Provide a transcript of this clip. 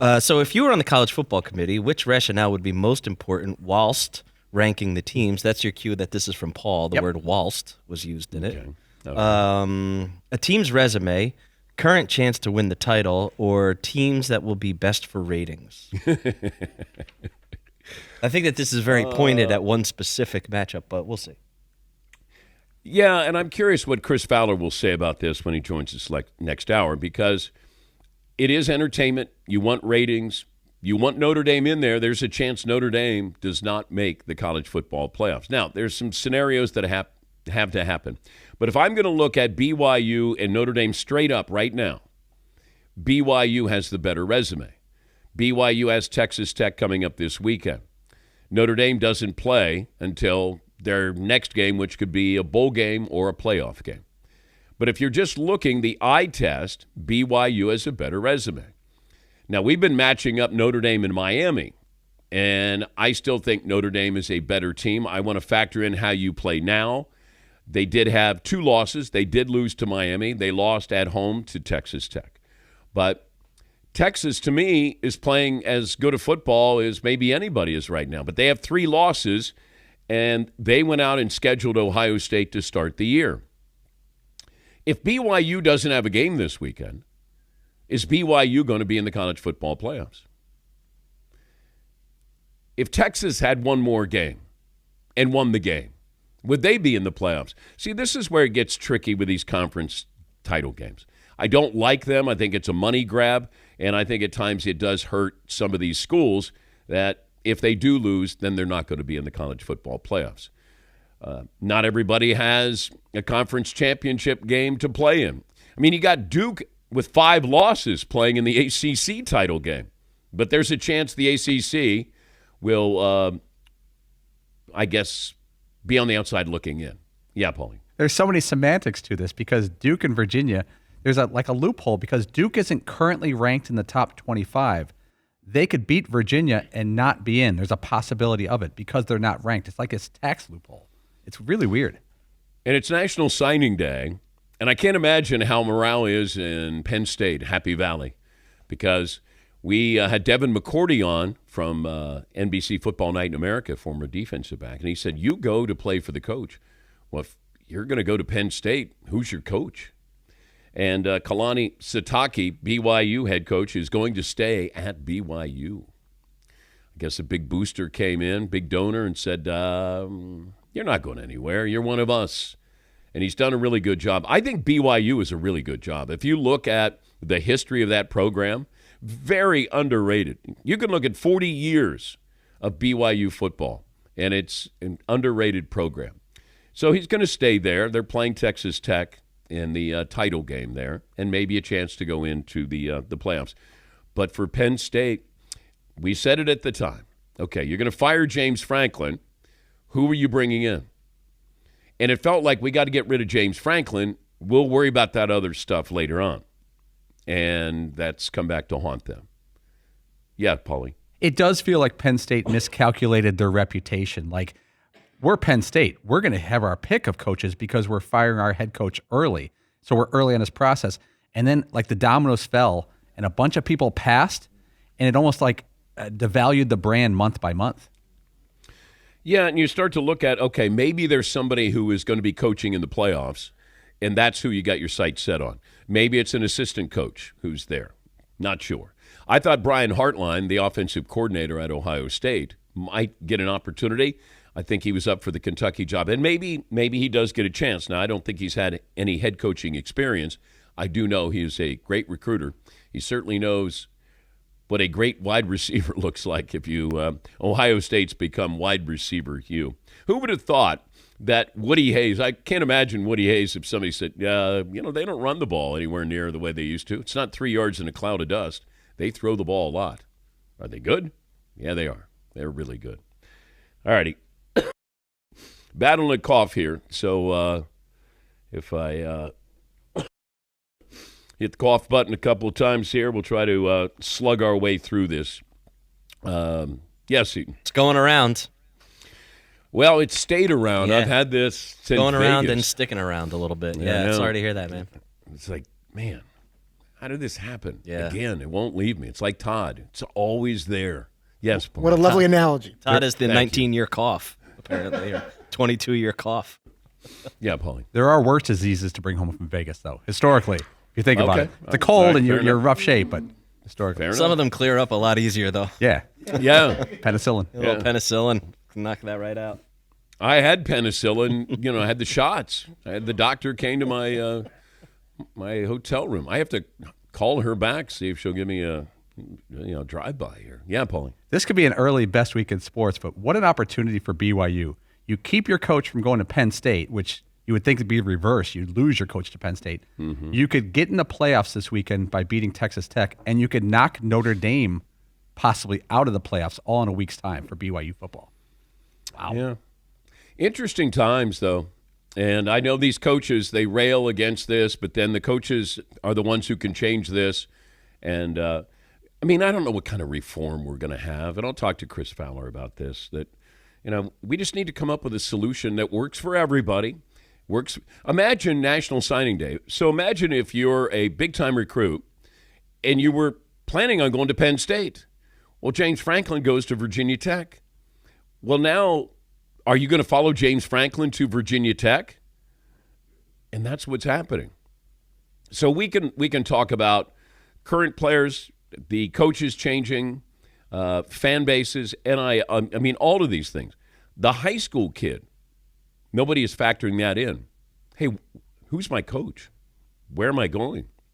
So if you were on the college football committee, which rationale would be most important whilst ranking the teams? That's your cue that this is from Paul. The word whilst was used in it. Okay. A team's resume, current chance to win the title, or teams that will be best for ratings. I think that this is very pointed at one specific matchup, but we'll see. Yeah, and I'm curious what Chris Fowler will say about this when he joins us next hour, because it is entertainment. You want ratings. You want Notre Dame in there. There's a chance Notre Dame does not make the college football playoffs. Now, there's some scenarios that have to happen. But if I'm going to look at BYU and Notre Dame straight up right now, BYU has the better resume. BYU has Texas Tech coming up this weekend. Notre Dame doesn't play until their next game, which could be a bowl game or a playoff game. But if you're just looking the eye test, BYU has a better resume. Now, we've been matching up Notre Dame and Miami, and I still think Notre Dame is a better team. I want to factor in how you play now. They did have 2 losses. They did lose to Miami. They lost at home to Texas Tech. But Texas, to me, is playing as good a football as maybe anybody is right now. But they have 3 losses, and they went out and scheduled Ohio State to start the year. If BYU doesn't have a game this weekend, is BYU going to be in the college football playoffs? If Texas had one more game and won the game, would they be in the playoffs? See, this is where it gets tricky with these conference title games. I don't like them. I think it's a money grab, and I think at times it does hurt some of these schools that if they do lose, then they're not going to be in the college football playoffs. Not everybody has a conference championship game to play in. I mean, you got Duke with 5 losses playing in the ACC title game. But there's a chance the ACC will, I guess, be on the outside looking in. Yeah, Paulie. There's so many semantics to this because Duke and Virginia, there's a loophole because Duke isn't currently ranked in the top 25. They could beat Virginia and not be in. There's a possibility of it because they're not ranked. It's like a tax loophole. It's really weird. And it's National Signing Day, and I can't imagine how morale is in Penn State, Happy Valley, because we had Devin McCourty on from NBC Football Night in America, former defensive back, and he said, you go to play for the coach. Well, if you're going to go to Penn State, who's your coach? And Kalani Sitake, BYU head coach, is going to stay at BYU. I guess a big booster came in, big donor, and said, you're not going anywhere. You're one of us. And he's done a really good job. I think BYU is a really good job. If you look at the history of that program, very underrated. You can look at 40 years of BYU football, and it's an underrated program. So he's going to stay there. They're playing Texas Tech in the title game there, and maybe a chance to go into the playoffs. But for Penn State, we said it at the time. Okay, you're going to fire James Franklin. Who are you bringing in? And it felt like we got to get rid of James Franklin. We'll worry about that other stuff later on. And that's come back to haunt them. Yeah, Paulie. It does feel like Penn State miscalculated their reputation. Like, we're Penn State. We're going to have our pick of coaches because we're firing our head coach early. So we're early in this process. And then, like, the dominoes fell and a bunch of people passed, and it almost, devalued the brand month by month. Yeah, and you start to look at, okay, maybe there's somebody who is going to be coaching in the playoffs, and that's who you got your sights set on. Maybe it's an assistant coach who's there. Not sure. I thought Brian Hartline, the offensive coordinator at Ohio State, might get an opportunity. I think he was up for the Kentucky job, and maybe he does get a chance. Now, I don't think he's had any head coaching experience. I do know he is a great recruiter. He certainly knows what a great wide receiver looks like if you Ohio State's become wide receiver Hugh. Who would have thought that Woody Hayes, I can't imagine Woody Hayes if somebody said, they don't run the ball anywhere near the way they used to. It's not 3 yards in a cloud of dust. They throw the ball a lot. Are they good? Yeah, they are. They're really good. All righty. Battling a cough here, so if I hit the cough button a couple of times here, we'll try to slug our way through this. Yes, Eaton. It's going around. Well, it stayed around. Yeah. I've had this since Going around Vegas. and sticking around a little bit. Yeah, I know. sorry to hear that, man. It's like, man, how did this happen? Yeah. Again, it won't leave me. It's like Todd. It's always there. Yes, Paul. What a lovely analogy. Todd is the Thank you. 19-year cough, apparently, or 22-year cough. Yeah, Paulie. There are worse diseases to bring home from Vegas, though. Historically, if you think about Okay. it, it's a cold All right, and fair you're in enough. rough shape, but historically, Fair Some enough. of them clear up a lot easier, though. yeah, Yeah. penicillin. A little Yeah. penicillin, knock that right out. I had penicillin. I had the shots. I had the doctor came to my my hotel room. I have to call her back, see if she'll give me a drive-by here. Yeah, Paulie. This could be an early best week in sports, but what an opportunity for BYU. You keep your coach from going to Penn State, which you would think would be the reverse. You'd lose your coach to Penn State. Mm-hmm. You could get in the playoffs this weekend by beating Texas Tech, and you could knock Notre Dame possibly out of the playoffs all in a week's time for BYU football. Wow. Yeah. Interesting times, though. And I know these coaches, they rail against this, but then the coaches are the ones who can change this. And, I don't know what kind of reform we're going to have. And I'll talk to Chris Fowler about this, that, we just need to come up with a solution that works for everybody. Imagine National Signing Day. So imagine if you're a big-time recruit and you were planning on going to Penn State. Well, James Franklin goes to Virginia Tech. Well, now, are you going to follow James Franklin to Virginia Tech? And that's what's happening. So we can talk about current players, the coaches changing, fan bases, and all of these things. The high school kid, nobody is factoring that in. Hey, who's my coach? Where am I going?